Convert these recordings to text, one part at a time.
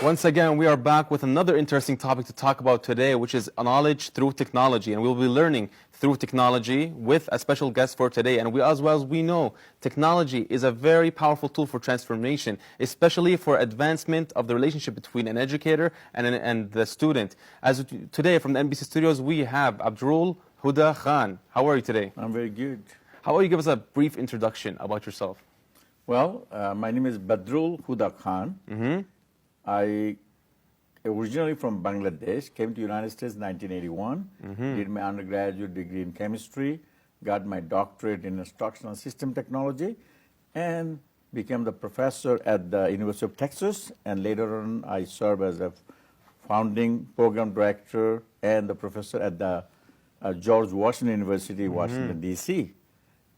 Once again, we are back with another interesting topic to talk about today, which is knowledge through technology. And we'll be learning through technology with a special guest for today. And as well as we know, technology is a very powerful tool for transformation, especially for advancement of the relationship between an educator and the student. As today from the NBC studios, we have Badrul Khan. How are you today? I'm very good. How about you give us a brief introduction about yourself? Well, my name is Badrul Khan. I originally from Bangladesh, came to United States in 1981, did my undergraduate degree in chemistry, got my doctorate in instructional system technology, and became the professor at the University of Texas. And later on, I served as a founding program director and the professor at the George Washington University, Washington, D.C.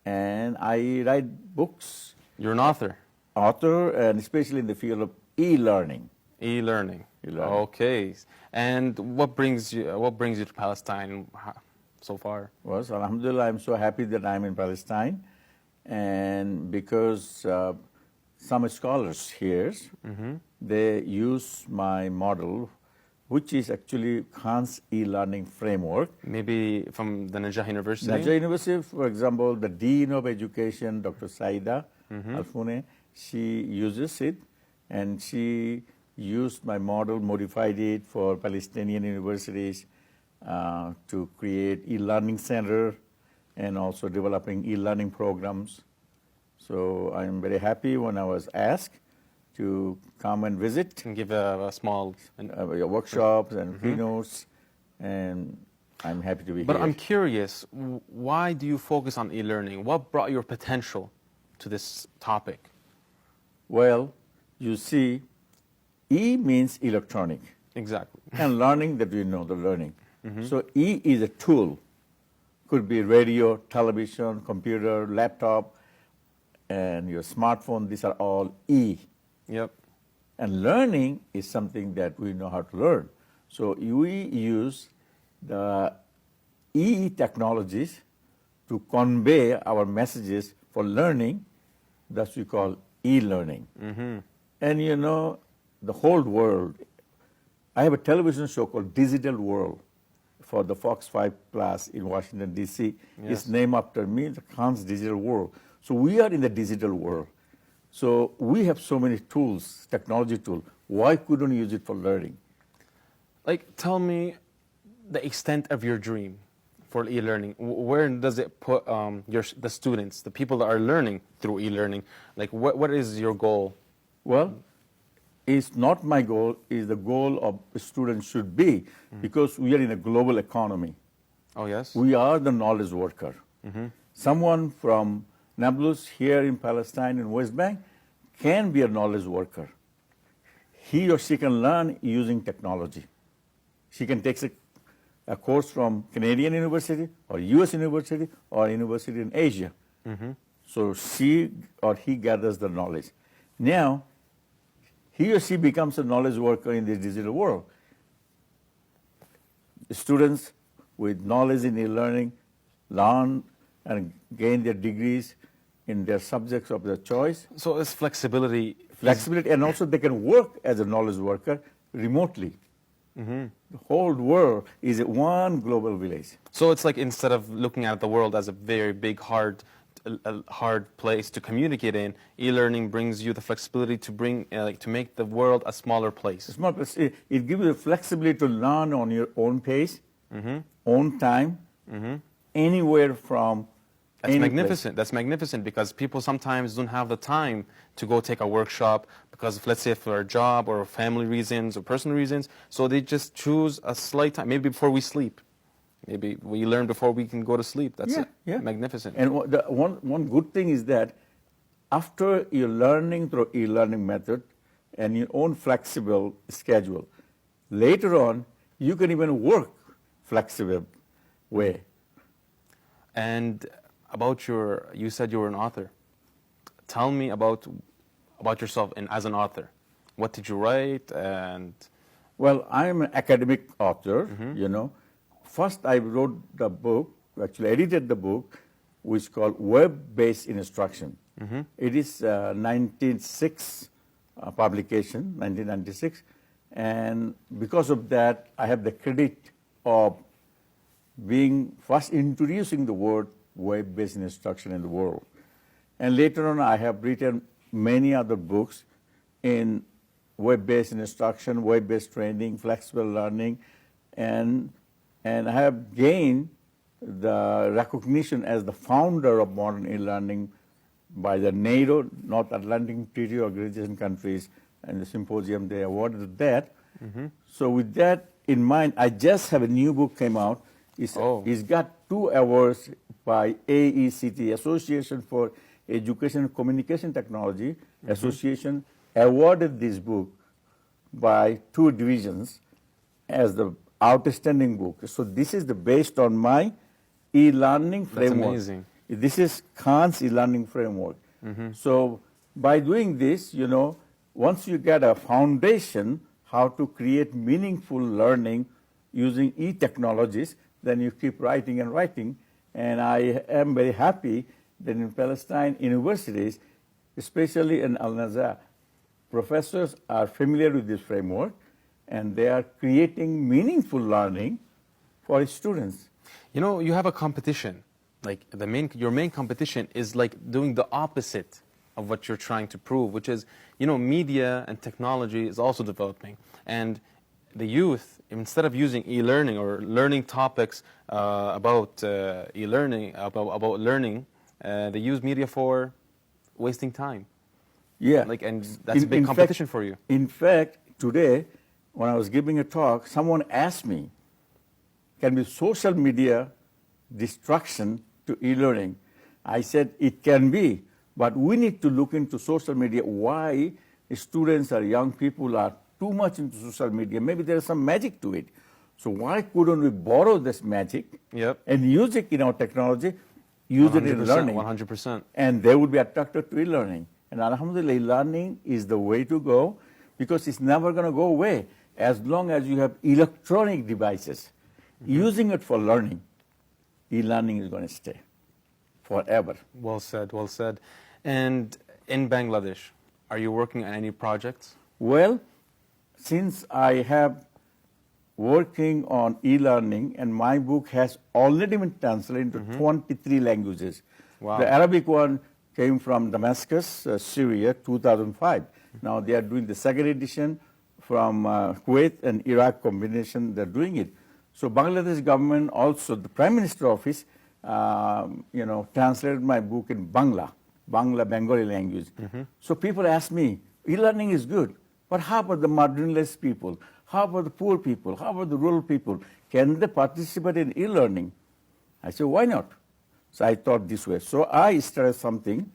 And I write books. You're an author. Author, and especially in the field of e-learning. E-learning. Okay. And what brings you to Palestine so far? Well, so alhamdulillah, I'm so happy that I'm in Palestine, and because some scholars here, they use my model, which is actually Khan's e-learning framework. Maybe from the Najah University? Najah University, for example, the Dean of Education, Dr. Saida Alfune, she uses it, and she used my model, modified it for Palestinian universities to create e-learning center and also developing e-learning programs. So I'm very happy when I was asked to come and visit. And give a small workshops and keynotes, and I'm happy to be here. But I'm curious, why do you focus on e-learning? What brought your potential to this topic? Well, you see, E means electronic. Exactly. And learning, that we know, the learning. So E is a tool. Could be radio, television, computer, laptop, and your smartphone. These are all E. Yep. And learning is something that we know how to learn. So we use the E technologies to convey our messages for learning. That's what we call e-learning. And you know, the whole world, I have a television show called Digital World for the Fox 5 Plus in Washington, D.C. Yes. It's named after me, the Khan's Digital World. So we are in the digital world. So we have so many tools, technology tools. Why couldn't we use it for learning? Like, tell me the extent of your dream for e-learning. Where does it put the students, the people that are learning through e-learning? Like, what is your goal? Well, it's not my goal, it's the goal of the students should be, because we are in a global economy. Oh, yes? We are the knowledge worker. Someone from Nablus here in Palestine in West Bank can be a knowledge worker. He or she can learn using technology. She can take a course from Canadian University or US University or University in Asia. So she or he gathers the knowledge. Now, he or she becomes a knowledge worker in the digital world. Students with knowledge in e-learning learn and gain their degrees in their subjects of their choice. So it's flexibility. Flexibility, and also they can work as a knowledge worker remotely. The whole world is one global village. So it's like, instead of looking at the world as a very big, hard place to communicate in, e-learning brings you the flexibility to bring, to make the world a smaller place. A small place. It gives you the flexibility to learn on your own pace, own time, anywhere from. That's magnificent. That's magnificent, because people sometimes don't have the time to go take a workshop because, let's say, for a job or family reasons or personal reasons, so they just choose a slight time, maybe before we sleep. Maybe we learn before we can go to sleep. That's magnificent. And one good thing is that after you're learning through e-learning method and your own flexible schedule, later on you can even work flexible way. And about you said you were an author. Tell me about yourself as an author. What did you write? And well, I'm an academic author. You know, first I wrote the book, actually edited the book, which is called Web-Based Instruction. It is 1996 publication, 1996, And because of that, I have the credit of being first introducing the word web-based instruction in the world. And later on, I have written many other books in web-based instruction, web-based training, flexible learning, and I have gained the recognition as the founder of modern e-learning by the NATO, North Atlantic Treaty Organization countries, and the symposium they awarded that. So with that in mind, I just have a new book came out. It's got 2 awards by AECT, Association for Education and Communication Technology Association, awarded this book by 2 divisions as the outstanding book. So this is based on my e-learning framework. That's amazing. This is Khan's e-learning framework. So by doing this, you know, once you get a foundation how to create meaningful learning using e-technologies, then you keep writing and writing. And I am very happy that in Palestine universities, especially in Al-Najah, professors are familiar with this framework, and they are creating meaningful learning for students. You know, you have a competition. Like your main competition is like doing the opposite of what you're trying to prove, which is, you know, media and technology is also developing. And the youth, instead of using e-learning or learning topics about e-learning, about learning, they use media for wasting time. Yeah. Like, and that's a big competition for you. In fact, today, when I was giving a talk, someone asked me, can be social media distraction to e-learning? I said, it can be, but we need to look into social media, why students or young people are too much into social media. Maybe there is some magic to it. So why couldn't we borrow this magic and use it in our technology, use it in learning? 100%. And they would be attracted to e-learning. And alhamdulillah, e-learning is the way to go, because it's never going to go away as long as you have electronic devices. Using it for learning, e-learning is going to stay forever. Well said, well said. And in Bangladesh, are you working on any projects? Well, since I have working on e-learning, and my book has already been translated into 23 languages. Wow. The Arabic one came from Damascus, Syria, 2005. Now they are doing the second edition from Kuwait and Iraq combination, they're doing it. So Bangladesh government also, the Prime Minister office, you know, translated my book in Bangla Bengali language. So people ask me, e-learning is good, but how about the marginalized people? How about the poor people? How about the rural people? Can they participate in e-learning? I said, why not? So I thought this way. So I started something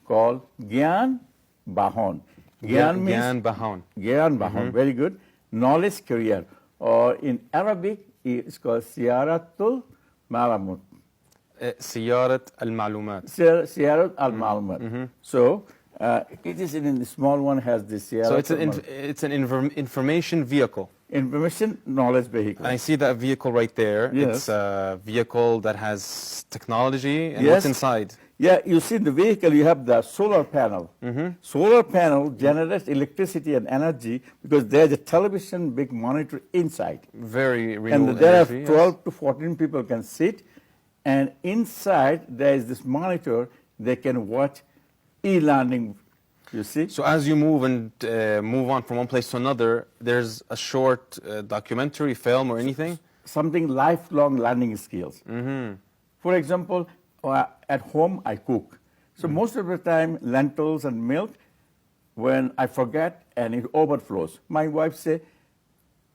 called Gyan Bahon. Gyan means Gyan Bahon. Gyan Bahon, very good. Knowledge career. Or in Arabic, it's called Siyaratul Malamut. Siyarat al-Malumat. Siyarat al-Malumat. So it is in the small one has the Siyarat. So it's an information vehicle. Information knowledge vehicle. I see that vehicle right there. Yes. It's a vehicle that has technology, and what's inside? Yeah, you see the vehicle, you have the solar panel. Solar panel generates electricity and energy because there's a television big monitor inside. Very renewable and there energy, are 12 to 14 people can sit, and inside there is this monitor, they can watch e-learning, you see. So as you move and move on from one place to another, there's a short documentary, film, or anything? Something lifelong learning skills. For example, at home I cook. So most of the time, lentils and milk, when I forget and it overflows, my wife say,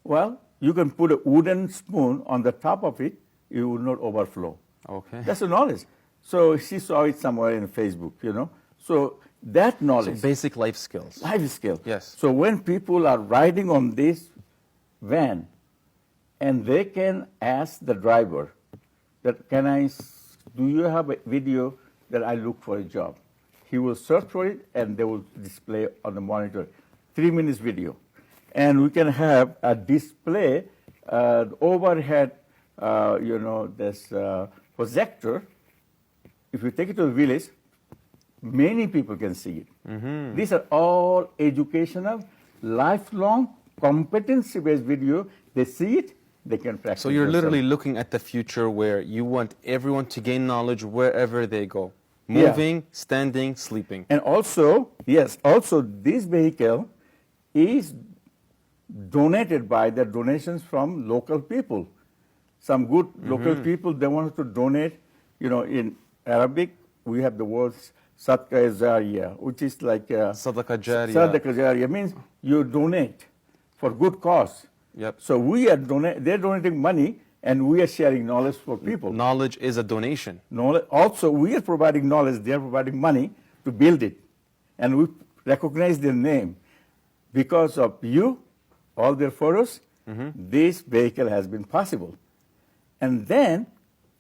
well, you can put a wooden spoon on the top of it, it will not overflow. Okay. That's the knowledge. So she saw it somewhere in Facebook, you know. So that knowledge. So basic life skills. Life skill. Yes. So when people are riding on this van, and they can ask the driver that, do you have a video that I look for a job? He will search for it, and they will display on the monitor 3 minutes video. And we can have a display, overhead, you know, this projector. If you take it to the village, many people can see it. These are all educational, lifelong competency-based video, they see it, they can practice. So you're themselves. literally looking at the future where you want everyone to gain knowledge wherever they go. Moving, standing, sleeping. And also, yes, also this vehicle is donated by the donations from local people. Some good local people, they want to donate, you know, in Arabic, we have the words Sadqa Jariya, which is like Sadaqah Jariyah. Sadaqah Jariya means you donate for good cause. Yep. So we are they're donating money, and we are sharing knowledge for people. Knowledge is a donation. Also, we are providing knowledge, they are providing money to build it. And we recognize their name. Because of you, all their photos, this vehicle has been possible. And then,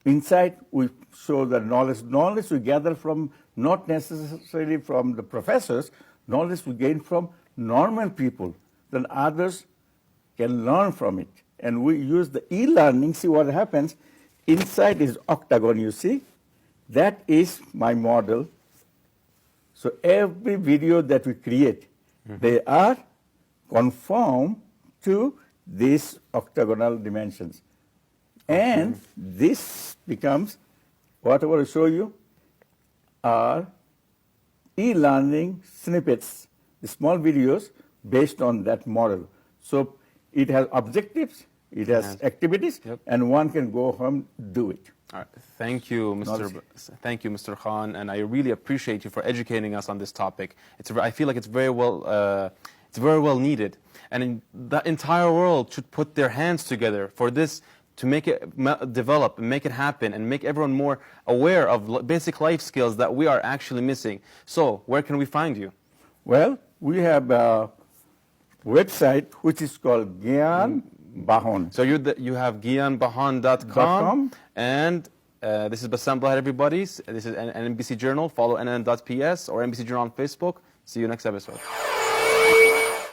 inside, we show the knowledge we gather from, not necessarily from the professors, knowledge we gain from normal people, then others can learn from it. And we use the e-learning, see what happens. Inside is octagon, you see. That is my model. So every video that we create, they are conform to these octagonal dimensions. And this becomes, whatever I show you, are e-learning snippets, the small videos based on that model. So it has objectives, it has activities, and one can go home do it. All right. Thank you, Mr. Khan, and I really appreciate you for educating us on this topic. I feel like it's very well needed, and the entire world should put their hands together for this to make it develop, and make it happen, and make everyone more aware of basic life skills that we are actually missing. So, where can we find you? Well, we have a website which is called Gyan Bahon. So you have gyanbahan.com, and this is Bassam Blahed, everybody. This is an NBC Journal. Follow NN.ps or NBC Journal on Facebook. See you next episode.